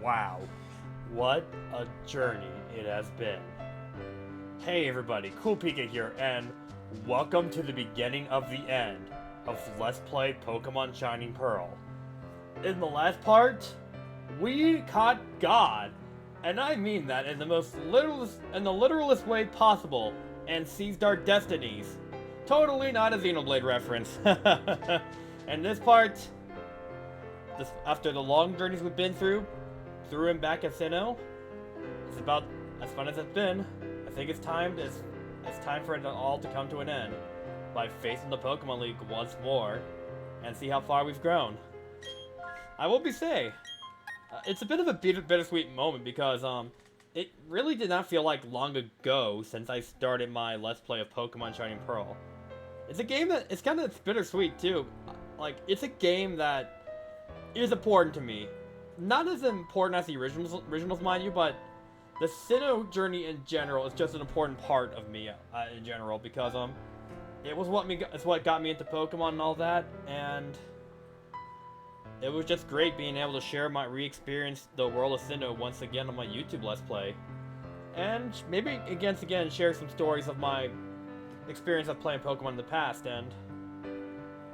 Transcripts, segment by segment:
Wow, what a journey it has been. Hey everybody, CoolPika here, and welcome to the beginning of the end of Let's Play Pokemon Shining Pearl. In the last part, we caught God, and I mean that in the most literalist way possible, and seized our destinies. Totally not a Xenoblade reference. And this part, after the long journeys we've been through and back at Sinnoh, it's about as fun as it's been. I think it's time for it all to come to an end by facing the Pokemon League once more and see how far we've grown. I will say, it's a bit of a bittersweet moment because it really did not feel like long ago since I started my Let's Play of Pokemon Shining Pearl. It's a game that it's bittersweet too. Like, it's a game that is important to me. Not as important as the originals, mind you, but the Sinnoh journey in general is just an important part of me in general because it's what got me into Pokemon and all that, and it was just great being able to share re-experience the world of Sinnoh once again on my YouTube Let's Play, and maybe again share some stories of my experience of playing Pokemon in the past, and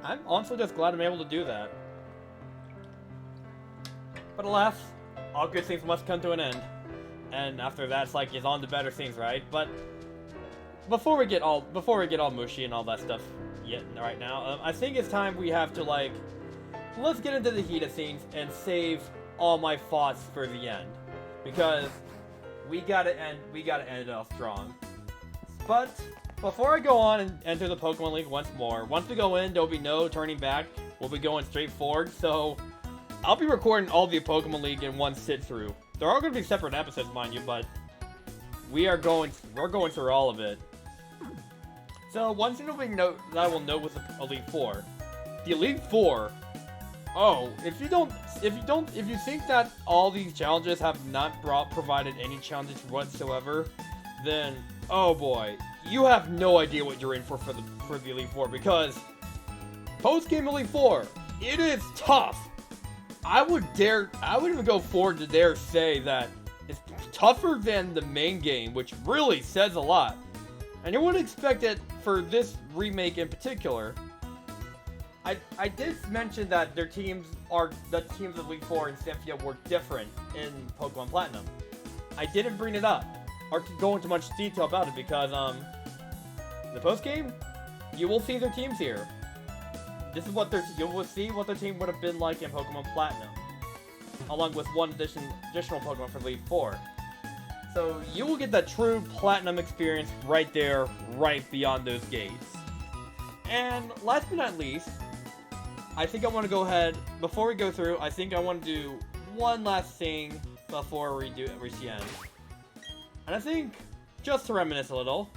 I'm honestly just glad I'm able to do that. But alas, all good things must come to an end. And after that, it's on to better things, right? But before we get all mushy and all that stuff right now, I think it's time we have to let's get into the heat of things and save all my thoughts for the end, because we gotta end it off strong. But before I go on and enter the Pokemon League once more, once we go in, there'll be no turning back. We'll be going straight forward. So I'll be recording all the Pokemon League in one sit through. There are going to be separate episodes, mind you, but we're going through all of it. So one thing that I will note with the Elite Four, the Elite Four. Oh, if you think that all these challenges have not provided any challenges whatsoever, then oh boy, you have no idea what you're in for the Elite Four, because post-game Elite Four, it is tough. I would even go forward to dare say that it's tougher than the main game, which really says a lot. And you wouldn't expect it for this remake in particular. I did mention that the teams of Elite Four and Cynthia were different in Pokemon Platinum. I didn't bring it up or go into much detail about it because the post game, you will see their teams here. This is you will see what their team would have been like in Pokemon Platinum, along with one additional Pokemon for Elite Four. So you will get that true Platinum experience right there, right beyond those gates. And last but not least, I think I want to go ahead, before we go through, I think I want to do one last thing before we reach the end. And I think, just to reminisce a little,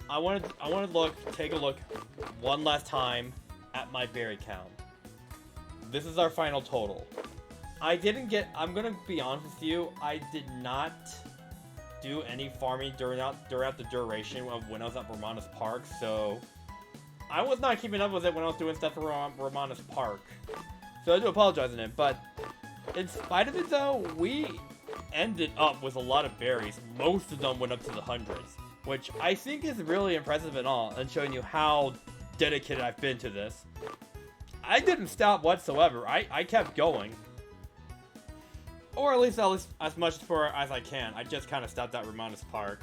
I want to take a look one last time at my berry count. This is our final total. I'm gonna be honest with you, I did not do any farming throughout the duration of when I was at Romanus Park, so I was not keeping up with it when I was doing stuff around Romanus Park. So I do apologize on it, but in spite of it though, we ended up with a lot of berries. Most of them went up to the hundreds, which I think is really impressive and all, and showing you how dedicated I've been to this. I didn't stop whatsoever. I kept going. Or at least as much as I can. I just kind of stopped at Romanus Park,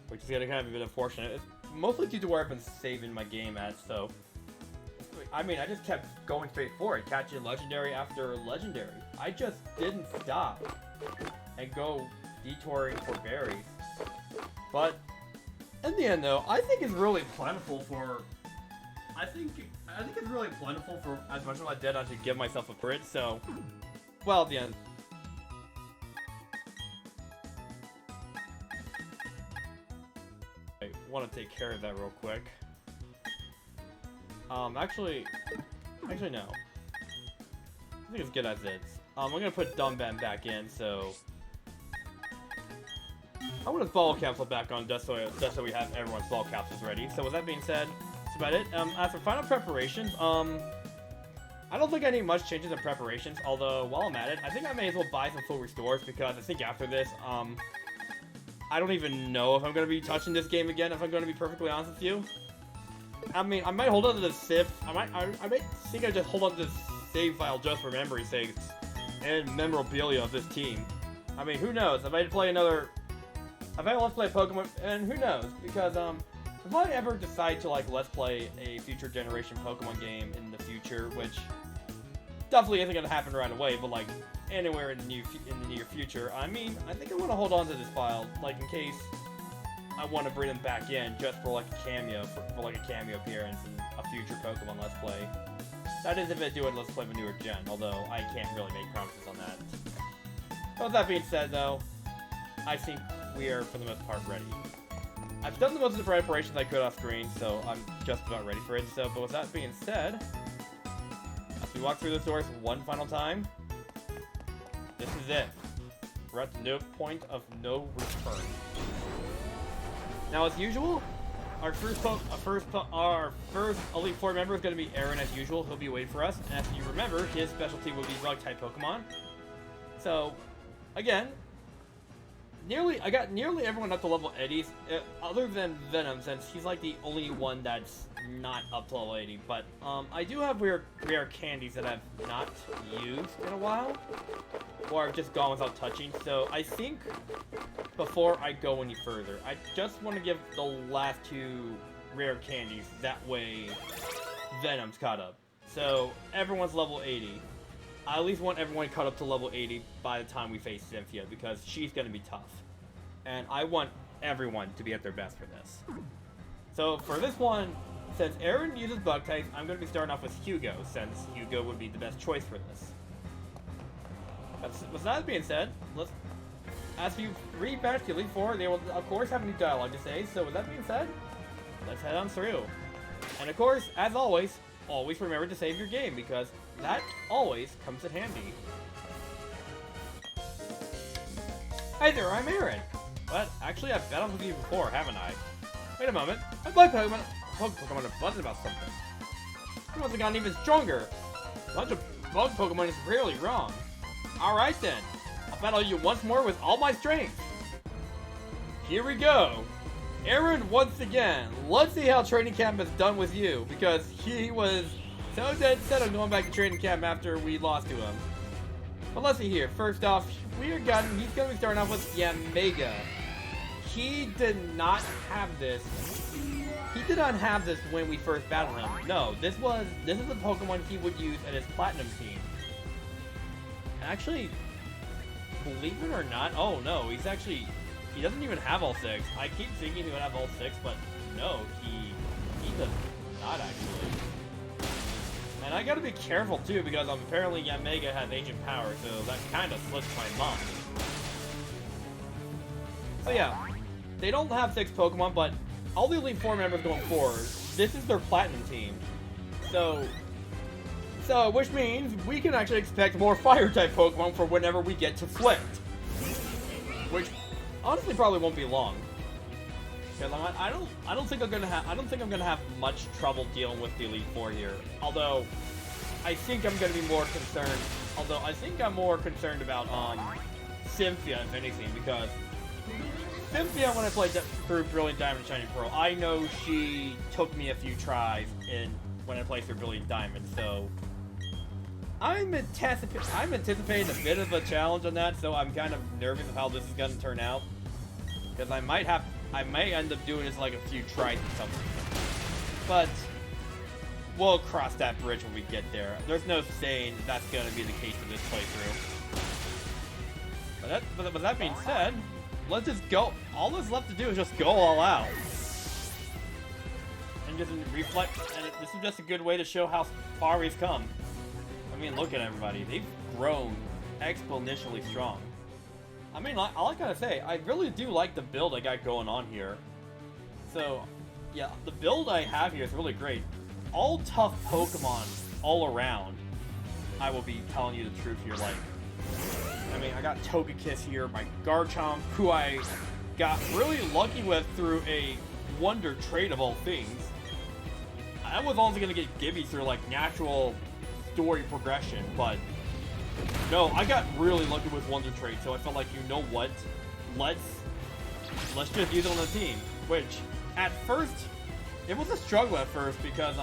which is kind of a bit unfortunate. It's mostly due to where I've been saving my game at, so I mean, I just kept going straight forward, catching legendary after legendary. I just didn't stop and go detouring for berries. But in the end though, I think it's really plentiful for as much as I did to give myself a crit, so well at the end. I want to take care of that real quick. Actually no. I think it's good as is. I'm gonna put Dumbband back in, so I want to ball capsule back on just so we have everyone's ball capsules ready. So with that being said, that's about it. As for final preparations, I don't think I need much changes in preparations, although while I'm at it, I think I may as well buy some full restores because I think after this, I don't even know if I'm going to be touching this game again, if I'm going to be perfectly honest with you. I mean, I might hold on to the SIF, I might think I just hold on to this save file just for memory sakes and memorabilia of this team. I mean, who knows, I might play another, I might let's play Pokemon, and who knows, because, if I ever decide to, like, let's play a future generation Pokemon game in the future, which definitely isn't gonna happen right away, but, like, anywhere in the near future, I mean, I think I want to hold on to this file, like, in case I want to bring them back in, just for, like, a cameo, for like, a cameo appearance in a future Pokemon Let's Play. That is if I do it Let's Play of a newer gen, although I can't really make promises on that. But with that being said, though, I think we are, for the most part, ready. I've done the most of the preparations I could off screen, so I'm just about ready for it. So, but with that being said, as we walk through the doors one final time, this is it. We're at the point of no return. Now, as usual, our first Elite Four member is going to be Aaron as usual. He'll be waiting for us, and as you remember, his specialty will be Bug-type Pokemon. So, again, I got nearly everyone up to level 80, other than Venom, since he's like the only one that's not up to level 80. But I do have rare candies that I've not used in a while, or I've just gone without touching. So I think before I go any further, I just want to give the last two rare candies. That way, Venom's caught up. So everyone's level 80. I at least want everyone caught up to level 80 by the time we face Cynthia, because she's going to be tough. And I want everyone to be at their best for this. So for this one, since Aaron uses bug types, I'm going to be starting off with Hugo, since Hugo would be the best choice for this. With that being said, as you read back to Elite Four, they will of course have a new dialogue to say, so with that being said, let's head on through. And of course, as always remember to save your game, because that always comes in handy. Hi there, I'm Aaron. But actually, I've battled with you before, haven't I? Wait a moment. I play Pokemon are buzzing about something. You must have gotten even stronger. A bunch of bug Pokemon is really wrong. Alright then. I'll battle you once more with all my strength. Here we go. Aaron, once again, let's see how training camp has done with you, because he was so dead set on going back to training camp after we lost to him. But let's see here. First off, he's going to be starting off with Yamega. He did not have this. He did not have this when we first battled him. No, this is the Pokemon he would use at his Platinum team. Actually, believe it or not, oh no, he doesn't even have all 6. I keep thinking he would have all 6, but no, he does not actually. And I gotta be careful too, because apparently Yamega has Ancient Power, so that kind of slips my mind. So yeah, they don't have 6 Pokemon, but all the Elite Four members going forward, this is their Platinum team. So which means we can actually expect more Fire-type Pokemon for whenever we get to Flint. Which honestly probably won't be long. Because I don't think I'm gonna have much trouble dealing with the Elite Four here. Although I think I'm gonna be more concerned. Although I think I'm more concerned about Cynthia, if anything, because Cynthia, when I played through Brilliant Diamond and Shining Pearl, I know she took me a few tries when I played through Brilliant Diamond. So I'm anticipating a bit of a challenge on that. So I'm kind of nervous of how this is gonna turn out, because I may end up doing this like a few tries or something. But we'll cross that bridge when we get there. There's no saying that's going to be the case in this playthrough. But with that being said, let's just go. All that's left to do is just go all out. And just reflect. And this is just a good way to show how far we've come. I mean, look at everybody. They've grown exponentially strong. I mean, all I gotta say, I really do like the build I got going on here. So, yeah, the build I have here is really great. All tough Pokemon all around. I will be telling you the truth here. Like, I mean, I got Togekiss here, my Garchomp, who I got really lucky with through a Wonder Trade of all things. I was only gonna get Gibby through like natural story progression, but no, I got really lucky with Wonder Trade, so I felt like, you know what, let's just use it on the team, which at first it was a struggle at first because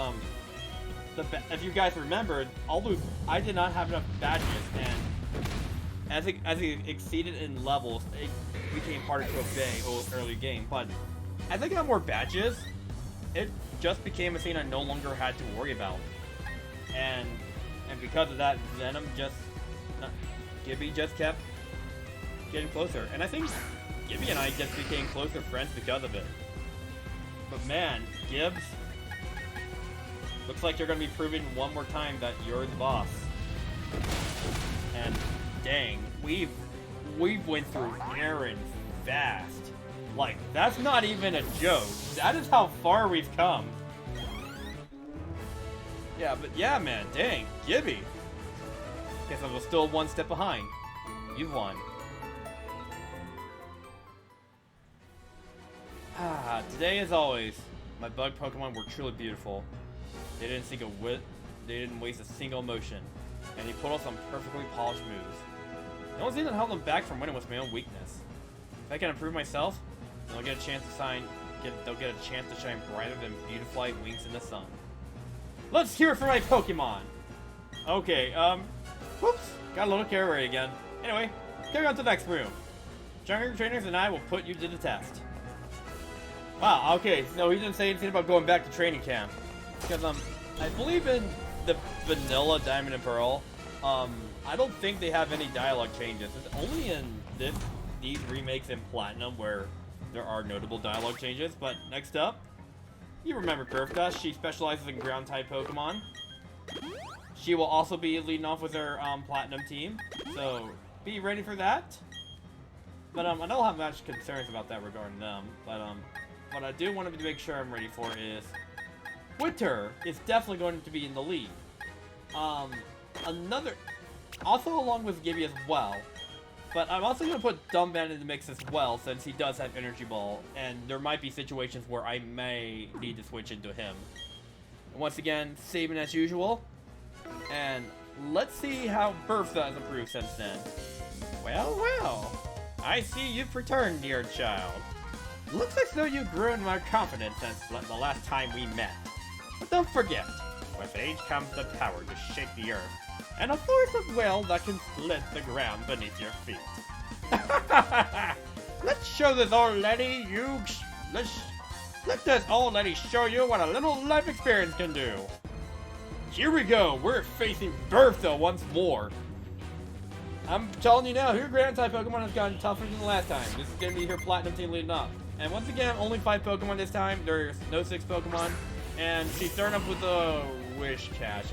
if you guys remember, I did not have enough badges, and as it exceeded in levels, it became harder to obey early game. But as I got more badges, it just became a thing I no longer had to worry about, and because of that, Gibby just kept getting closer, and I think Gibby and I just became closer friends because of it. But man, Gibbs, looks like you're gonna be proving one more time that you're the boss. And dang, we've went through errands fast. Like, that's not even a joke. That is how far we've come. Yeah, but yeah, man, dang, Gibby. Guess I was still one step behind. You won. Today, as always, my bug Pokemon were truly beautiful. They didn't waste a single emotion, and they put us on perfectly polished moves. The only thing that held them back from winning was my own weakness. If I can improve myself, then they'll get a chance to shine brighter than beautiful white wings in the sun. Let's hear it for my Pokemon! Okay, whoops, got a little carry away again. Anyway, carry on to the next room. Stronger trainers and I will put you to the test. Wow, okay, so he didn't say anything about going back to training camp. Because, I believe in the vanilla Diamond and Pearl, I don't think they have any dialogue changes. It's only in these remakes in Platinum where there are notable dialogue changes. But next up, you remember Curvecust. She specializes in ground-type Pokemon. She will also be leading off with her Platinum team, so be ready for that. But I don't have much concerns about that regarding them. But what I do want to make sure I'm ready for is Winter is definitely going to be in the lead. Also along with Gibby as well. But I'm also going to put Dumban in the mix as well, since he does have Energy Ball, and there might be situations where I may need to switch into him. And once again, saving as usual. And let's see how Bertha has improved since then. Well, well. I see you've returned, dear child. Looks as though you've grown more confident since the last time we met. But don't forget, with age comes the power to shake the earth, and a force of will that can split the ground beneath your feet. Let's show this old lady let this old lady show you what a little life experience can do. Here we go, we're facing Bertha once more. I'm telling you now, your ground-type Pokemon has gotten tougher than the last time. This is going to be her Platinum team leading up. And once again, only 5 Pokemon this time. There's no 6 Pokemon. And she's starting up with a Wish Cache.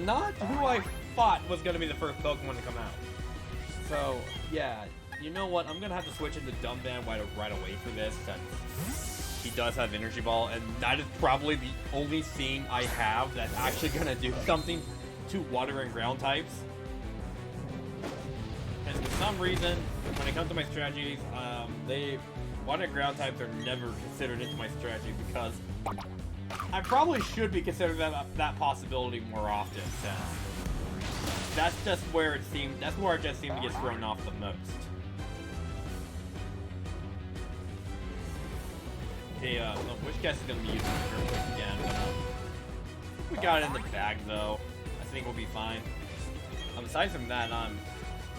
Not who I thought was going to be the first Pokemon to come out. So, yeah. You know what? I'm going to have to switch into Dumban right away for this, since he does have Energy Ball, and that is probably the only thing I have that's actually going to do something to Water and Ground types. And for some reason, when it comes to my strategies, Water and Ground types are never considered into my strategy, because I probably should be considering that possibility more often, since that's just where that's where I just seem to get thrown off the most. Okay, Wish Guess is gonna be using Earthquake again, but we got it in the bag though. I think we'll be fine. Aside from that,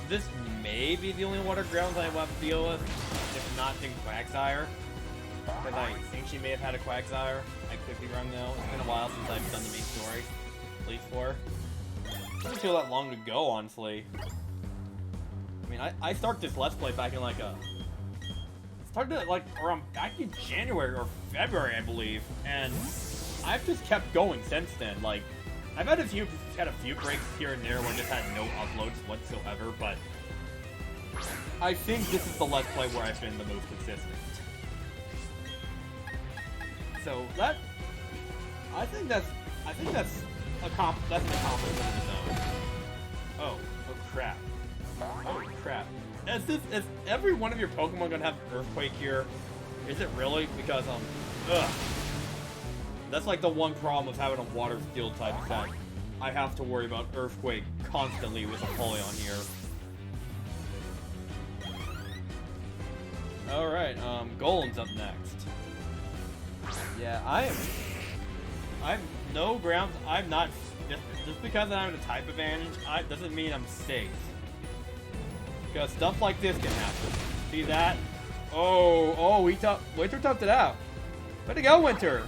this may be the only Water Ground I will have to deal with, if not in Quagsire. Because I think she may have had a Quagsire. I could be wrong though. It's been a while since I've done the main story. Elite Four. It doesn't feel that long to go, honestly. I mean, I started this Let's Play back in started around back in January or February, I believe, and I've just kept going since then. Like, I've had a few breaks here and there when I just had no uploads whatsoever, but I think this is the Let's Play where I've been the most consistent. So I think that's an accomplishment in its own. Oh crap. Holy crap. Is every one of your Pokemon gonna have Earthquake here? Is it really? Because, ugh. That's like the one problem with having a water steel type is that I have to worry about Earthquake constantly with Apollyon here. Alright, Golem's up next. Yeah, I'm no grounds. I'm not just because I'm in a type advantage. Doesn't mean I'm safe. Because stuff like this can happen. See that? Oh, Winter toughed it out. Way to go, Winter.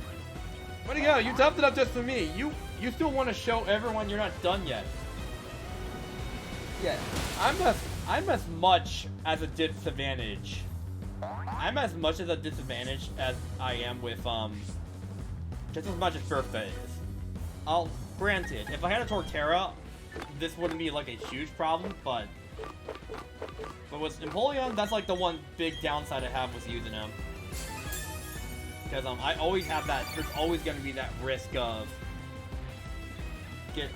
Way to go. You toughed it up just for me. You still want to show everyone you're not done yet. Yeah, I'm as much as a disadvantage. I'm as much as a disadvantage as I am with just as much as Birthday is. Granted, if I had a Torterra, this wouldn't be like a huge problem, but with Empoleon, that's like the one big downside I have with using him. Because I always have that, there's always going to be that risk of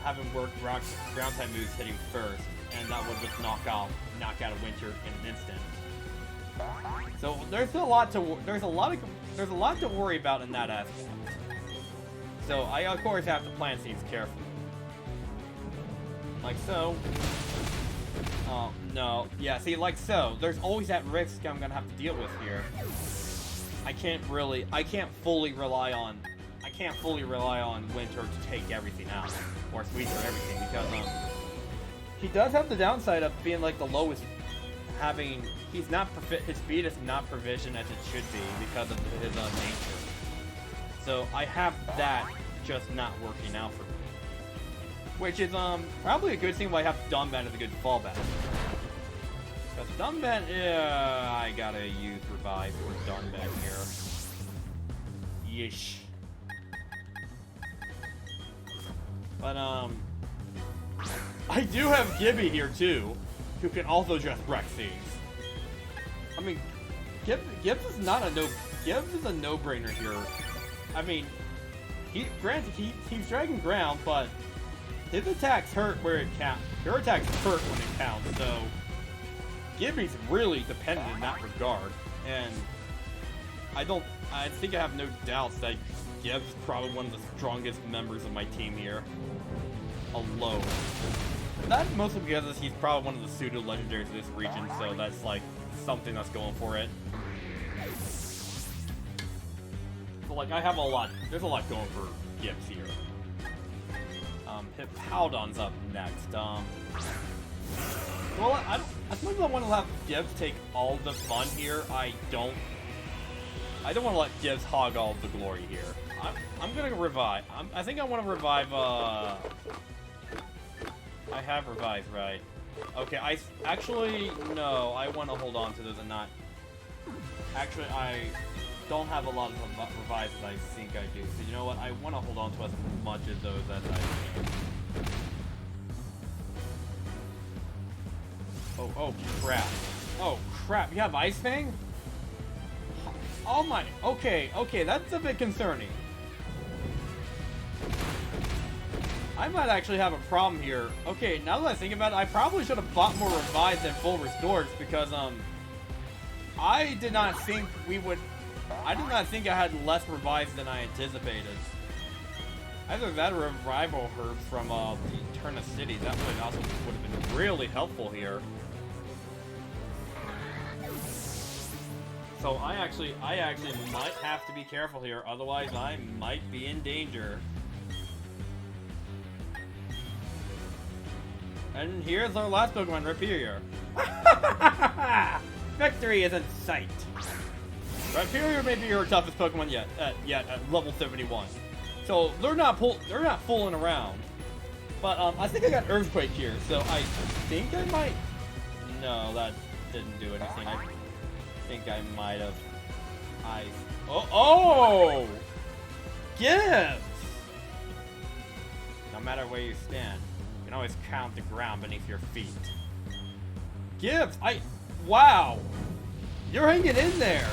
having work ground type moves hitting first, and that would just knock out a Winter in an instant. So there's a lot to worry about in that aspect. So I of course have to plan things carefully. Like so. Oh no. Yeah, see, like so. There's always that risk I'm gonna have to deal with here. I can't fully rely on Winter to take everything out. Or squeeze through everything, because he does have the downside of being like the lowest, his speed is not provisioned as it should be because of his nature. So I have that just not working out for me. Which is probably a good thing why I have Dunban as a good fallback. Because Dunban, I gotta use Revive for Dunban here. Yeesh. But I do have Gibby here too, who can also just wreck things. I mean, Gibbs is a no-brainer here. I mean, granted he's dragging ground, but his attacks hurt where it counts. Your attacks hurt when it counts, so Gibby's really dependent in that regard. And I think I have no doubts that Gibbs is probably one of the strongest members of my team here. Alone. That's mostly because he's probably one of the pseudo-legendaries of this region, so that's like something that's going for it. So like there's a lot going for Gibbs here. Hippowdon's up next. Well, as much as I want to have Gibbs take all the fun here, I don't want to let Gibbs hog all the glory here. I'm gonna revive. I think I want to revive, I have revived, right? Okay, no, I want to hold on to those and not... Actually, I don't have a lot of revives as I think I do. So you know what? I want to hold on to as much of those as I can. Oh crap. Oh crap, you have Ice Fang? Oh my, okay, that's a bit concerning. I might actually have a problem here. Okay, now that I think about it, I probably should have bought more revives than full restores because, I did not think I had less revives than I anticipated. Either that or revival herbs from, the Eterna City. That would have been really helpful here. So I actually might have to be careful here, otherwise I might be in danger. And here's our last Pokemon, Rhyperior. Victory is in sight. Rhyperior may be your toughest Pokemon yet at level 71. So they're not fooling around. But I think I got Earthquake here, so I think I might. No, that didn't do anything. I think I might have. Oh! Gibbs! No matter where you stand, you can always count the ground beneath your feet. Gibbs! Wow! You're hanging in there!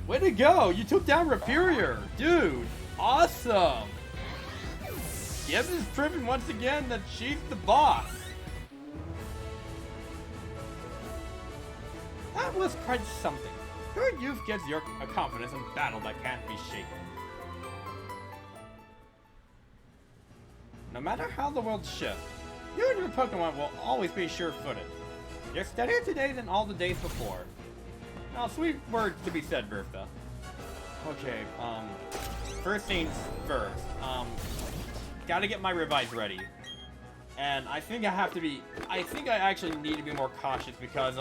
Way to go! You took down Rhyperior! Dude! Awesome! Gibbs is proving once again that she's the boss! That was quite something. Your youth gives you a confidence in battle that can't be shaken. No matter how the world shifts, you and your Pokemon will always be sure-footed. You're steadier today than all the days before. Now, sweet words to be said, Bertha. Okay, first things first, gotta get my revives ready. And I think I actually need to be more cautious because,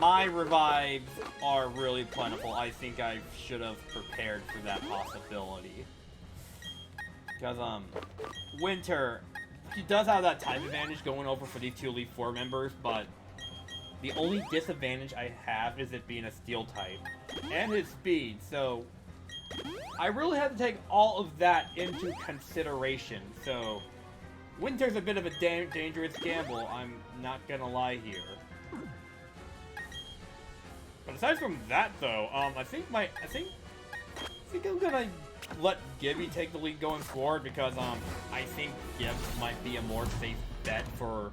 my revives are really plentiful. I think I should have prepared for that possibility. Because, Winter, he does have that time advantage going over for these two Elite Four members, but the only disadvantage I have is it being a Steel type. And his speed, so I really have to take all of that into consideration. So, Winter's a bit of a dangerous gamble, I'm not gonna lie here. But aside from that, though, I think I'm gonna let Gibby take the lead going forward because I think Gibbs might be a more safe bet for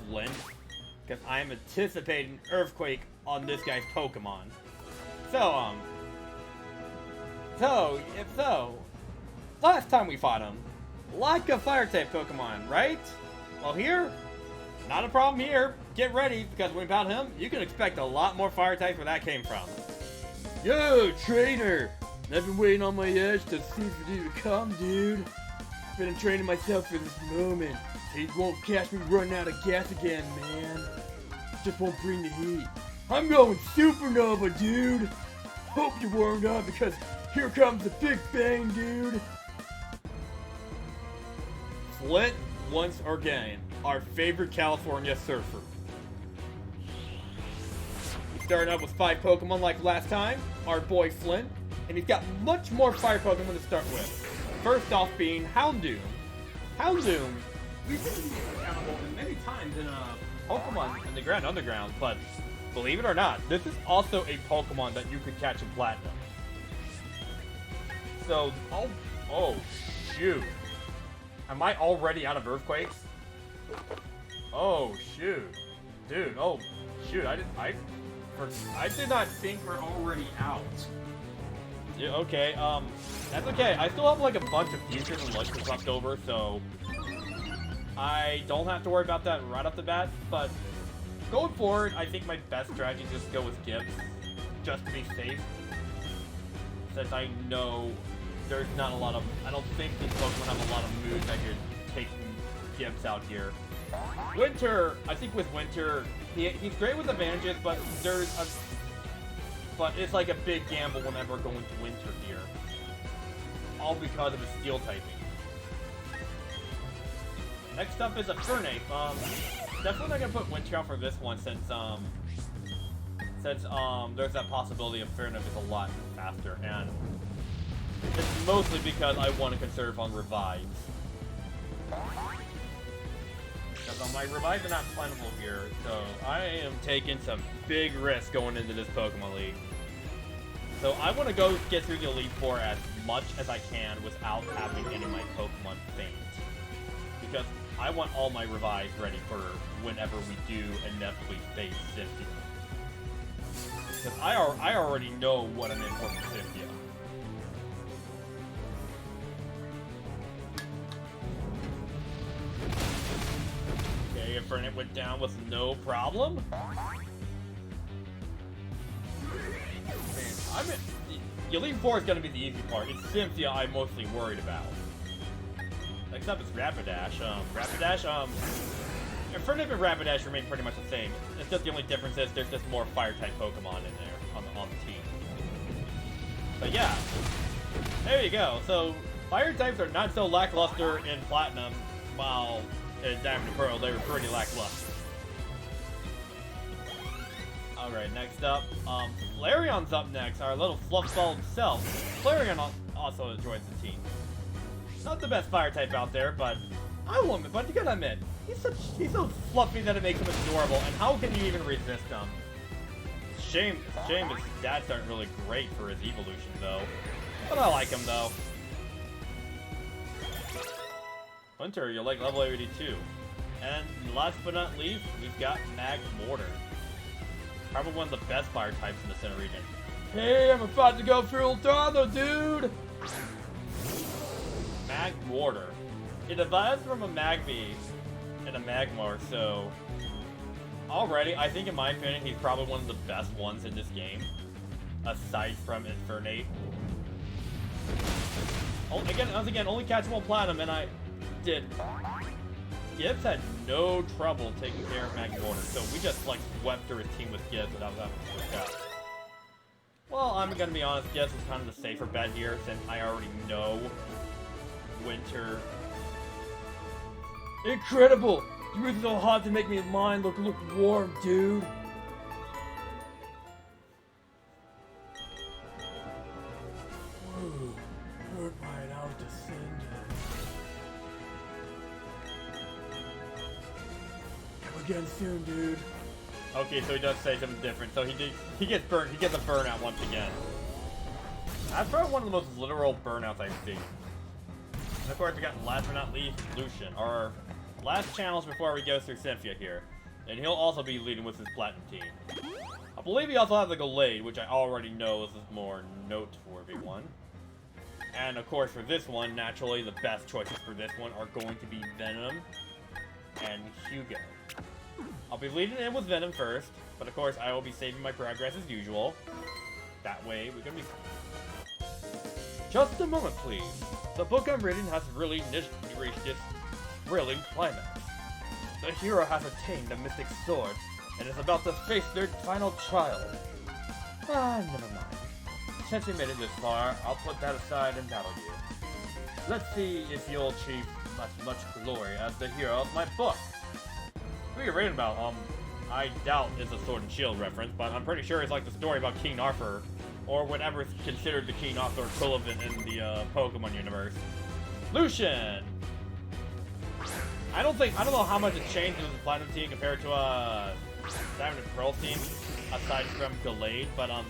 Flint because I'm anticipating Earthquake on this guy's Pokemon. So last time we fought him, like a Fire-type Pokemon, right? Well, here, not a problem here. Get ready, because when we battle him, you can expect a lot more Fire-types where that came from. Yo, trainer! I've been waiting on my edge to see for you to come, dude. Been training myself for this moment. He won't catch me running out of gas again, man. Just won't bring the heat. I'm going supernova, dude. Hope you're warmed up, because here comes the Big Bang, dude. Flint, once again, our favorite California surfer. He's starting out with 5 Pokemon like last time, our boy Flint, and he's got much more fire Pokemon to start with. First off being Houndoom. Houndoom, we've seen accountable many times in Pokemon in the Grand Underground, but believe it or not, this is also a Pokemon that you could catch in Platinum. So, oh shoot. Am I already out of Earthquakes? Oh, shoot. Dude, oh, shoot, I did not think we're already out. Yeah, okay, that's okay. I still have, like, a bunch of futures and luxuries left over, so I don't have to worry about that right off the bat, but going forward, I think my best strategy is just go with Gibbs, just to be safe, since I know there's not a lot of, I don't think these Pokemon have a lot of moves that could take Gibbs out here. Winter, I think with Winter, he's great with advantages, but but it's like a big gamble whenever going to Winter here. All because of his Steel typing. Next up is a Fernape. Definitely not gonna put Winter out for this one since there's that possibility of Fernape is a lot faster, and it's mostly because I want to conserve on revives. Because my revives are not plentiful here, so I am taking some big risks going into this Pokemon League. So I want to go get through the Elite Four as much as I can without having any of my Pokemon faint. Because I want all my revives ready for whenever we do inevitably face Cynthia. Because I already know what I'm in for Cynthia. Okay, Fernet went down with no problem. Man, the Elite Four is going to be the easy part. It's Cynthia I'm mostly worried about. Next up is Rapidash. And Fernet and Rapidash remain pretty much the same. It's just the only difference is there's just more Fire-type Pokemon in there on the team. But yeah, there you go. So Fire-types are not so lackluster in Platinum, while in Diamond and Pearl they were pretty lackluster. Alright, next up, Flareon's up next, our little fluffball himself. Flareon also joins the team. Not the best Fire-type out there, but but you gotta admit, he's so fluffy that it makes him adorable, and how can you even resist him? Shame his stats aren't really great for his evolution, though. But I like him, though. Hunter, you're like level 82. And last but not least, we've got Magmortar. Probably one of the best fire types in the Center region. Hey, I'm about to go full throttle, dude! Magmortar. It evolves from a Magby and a Magmar, so already, I think in my opinion, he's probably one of the best ones in this game, aside from Infernape. Once again, only catch one Platinum, and I did. Gibbs had no trouble taking care of Magmortar, so we just like swept through his team with Gibbs without having to switch out. Well, I'm gonna be honest, Gibbs is kind of the safer bet here, since I already know Winter. Incredible! You were so hot to make me mine look warm, dude! Whoa, hurt mine out descended. Come again soon, dude. Okay, so he does say something different. So he gets burnt. He gets a burnout once again. That's probably one of the most literal burnouts I've seen. And of course, we got last but not least, Lucian, our last challenge before we go through Cynthia here. And he'll also be leading with his Platinum team. I believe he also has a Gallade, which I already know is a more noteworthy one. And of course, for this one, naturally, the best choices for this one are going to be Venom and Hugo. I'll be leading in with Venom first, but of course I will be saving my progress as usual. That way we're gonna be fine. Just a moment, please. The book I'm reading has really reached its thrilling climax. The hero has attained the Mystic Sword and is about to face their final trial. Ah, never mind. Since we made it this far, I'll put that aside and battle you. Let's see if you'll achieve much glory as the hero of my book. What you're reading about, I doubt it's a Sword and Shield reference, but I'm pretty sure it's like the story about King Arthur, or whatever is considered the King Arthur equivalent in the Pokemon universe. Lucian! I don't know how much it changed with the Platinum team compared to Diamond and Pearl team, aside from Gallade, but I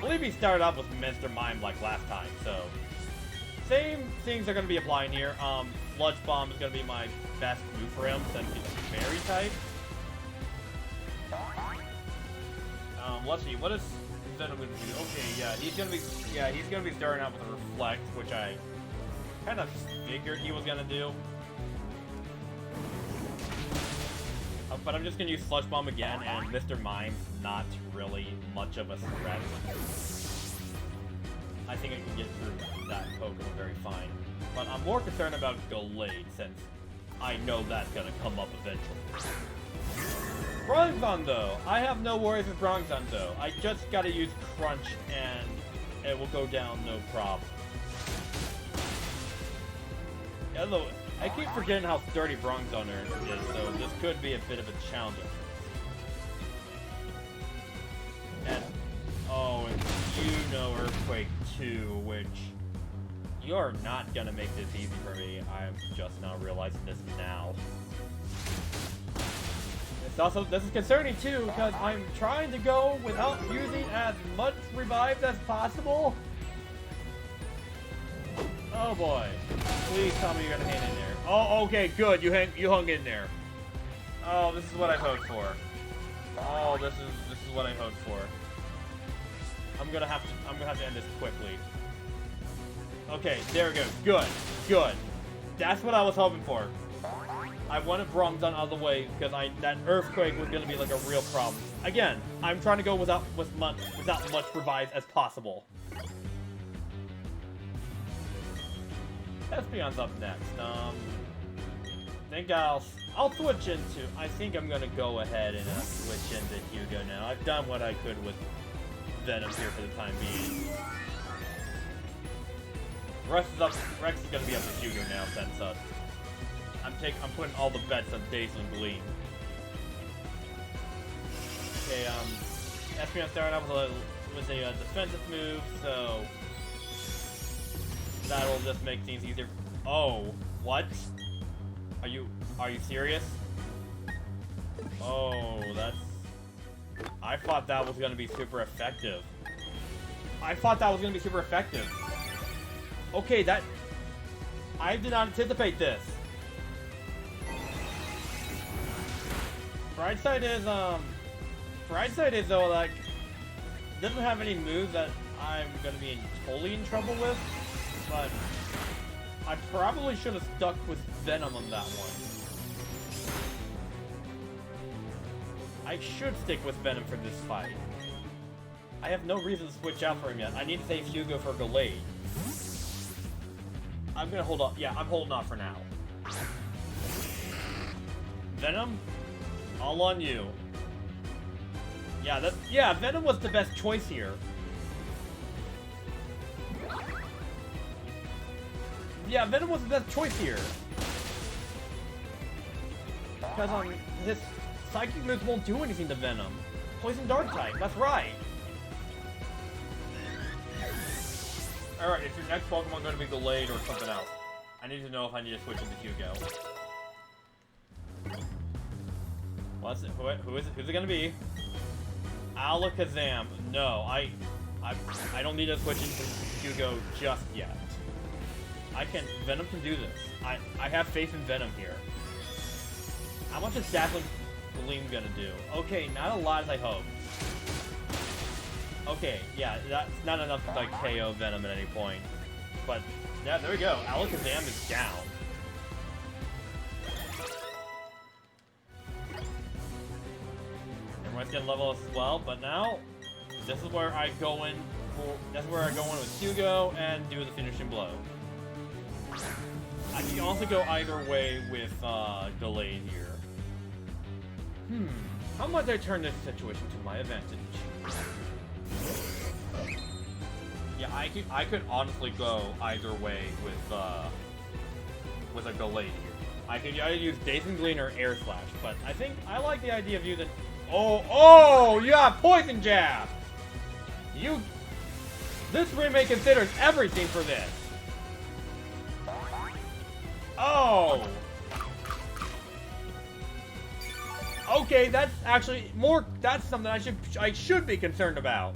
believe he started off with Mr. Mime like last time, so same things are going to be applying here. Sludge Bomb is going to be my best move for him since he's a fairy type. Let's see, what is Venom going to do? Okay, yeah, he's going to be starting out with a Reflect, which I kind of figured he was going to do. But I'm just going to use Sludge Bomb again, and Mr. Mime's not really much of a threat. I think I can get through that Pokemon very fine. But I'm more concerned about Gallade, since I know that's gonna come up eventually. Bronzong, though! I have no worries with Bronzong, though. I just gotta use Crunch, and it will go down no problem. Although, I keep forgetting how sturdy Bronzong is, so this could be a bit of a challenge. And, oh, and you know Earthquake 2, which you're not gonna make this easy for me. I'm just now realizing this now. This is concerning too, because I'm trying to go without using as much revive as possible. Oh boy. Please tell me you're gonna hang in there. Oh, okay, good. You hung in there. Oh, this is what I hoped for. Oh, this is what I hoped for. I'm gonna have to end this quickly. Okay, there we go. Good. That's what I was hoping for. I wanted Bronzong out of the way because that Earthquake was gonna be like a real problem. Again, I'm trying to go without much revive as possible. Espeon's up next. Think I'll switch into. I think I'm gonna go ahead and switch into Hugo now. I've done what I could with Venom here for the time being. Rex is gonna be up to Hugo now since I'm putting all the bets on Daze and Gleam. Okay, Espeon starting off with a defensive move, so that'll just make things easier. Oh, what? Are you serious? Oh, that's. I thought that was gonna be super effective. Okay, I did not anticipate this. Bright side is though, like, doesn't have any moves that I'm gonna be totally in trouble with, but I probably should have stuck with Venom on that one. I should stick with Venom for this fight. I have no reason to switch out for him yet. I need to save Hugo for Gallade. I'm gonna hold off. Yeah, I'm holding off for now. Venom? All on you. Yeah, Venom was the best choice here. Yeah, Venom was the best choice here. Because his Psychic moves won't do anything to Venom. Poison Dark type, that's right. Alright, is your next Pokemon going to be Gallade or something else? I need to know if I need to switch into Hugo. What's it? Who is it? Who's it gonna be? Alakazam. No, I don't need to switch into Hugo just yet. Venom can do this. I have faith in Venom here. How much is Dazzling Gleam gonna do? Okay, not a lot as I hoped. Okay, yeah, that's not enough to like KO Venom at any point. But yeah, there we go. Alakazam is down. Everyone's getting level as well, but now this is where I go in with Hugo and do the finishing blow. I can also go either way with Gallade here. How might I turn this situation to my advantage? Yeah, I could honestly go either way with a Gallade here. I could either use Dazzling Gleam or Air Slash, but I think I like the idea of using. Oh, you got Poison Jab. This remake considers everything for this. Oh. Okay, that's actually more. That's something I should be concerned about.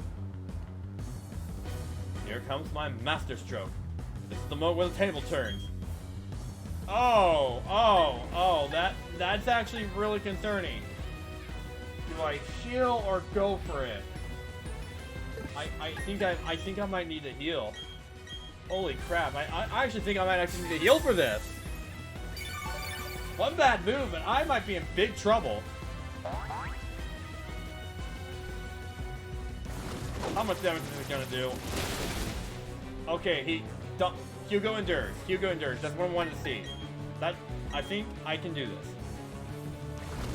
Here comes my Master Stroke. This is the moment where the table turns. That's actually really concerning. Do I heal or go for it? I think I might need to heal. Holy crap! I actually think I might actually need to heal for this. One bad move and I might be in big trouble. How much damage is it gonna do? Okay, Hugo endures. Hugo endures. That's what I wanted to see. I think I can do this.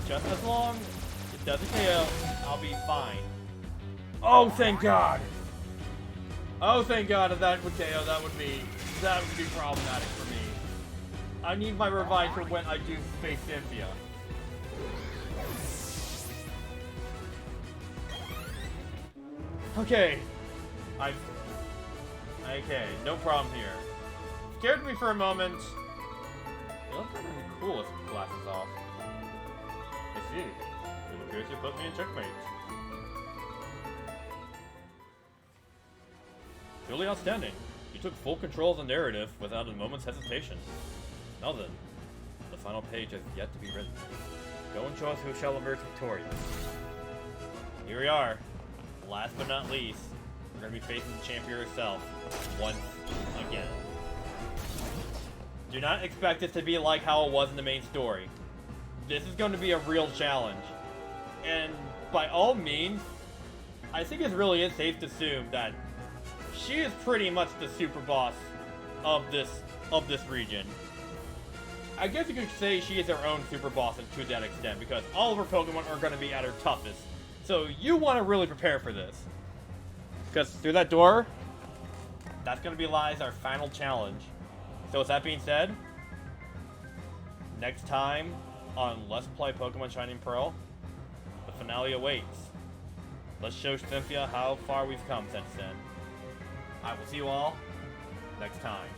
Just as long as it doesn't KO, I'll be fine. Oh, thank God! Oh, thank God! If that would KO, that would be problematic for me. I need my revive for when I do face Cynthia. Okay. Okay, no problem here. Scared me for a moment. It looks kind of cool with glasses off. I see. It appears you put me in checkmate. Truly outstanding. You took full control of the narrative without a moment's hesitation. Now then, the final page has yet to be written. Go and show us who shall emerge victorious. Here we are. Last but not least, we're going to be facing the champion herself once again. Do not expect it to be like how it was in the main story. This is going to be a real challenge. And by all means, I think it really is safe to assume that she is pretty much the super boss of this region. I guess you could say she is her own super boss to that extent, because all of her Pokemon are going to be at her toughest. So you want to really prepare for this. Because through that door, that's going to be lies our final challenge. So with that being said, next time on Let's Play Pokemon Shining Pearl, the finale awaits. Let's show Cynthia how far we've come since then. I will see you all next time.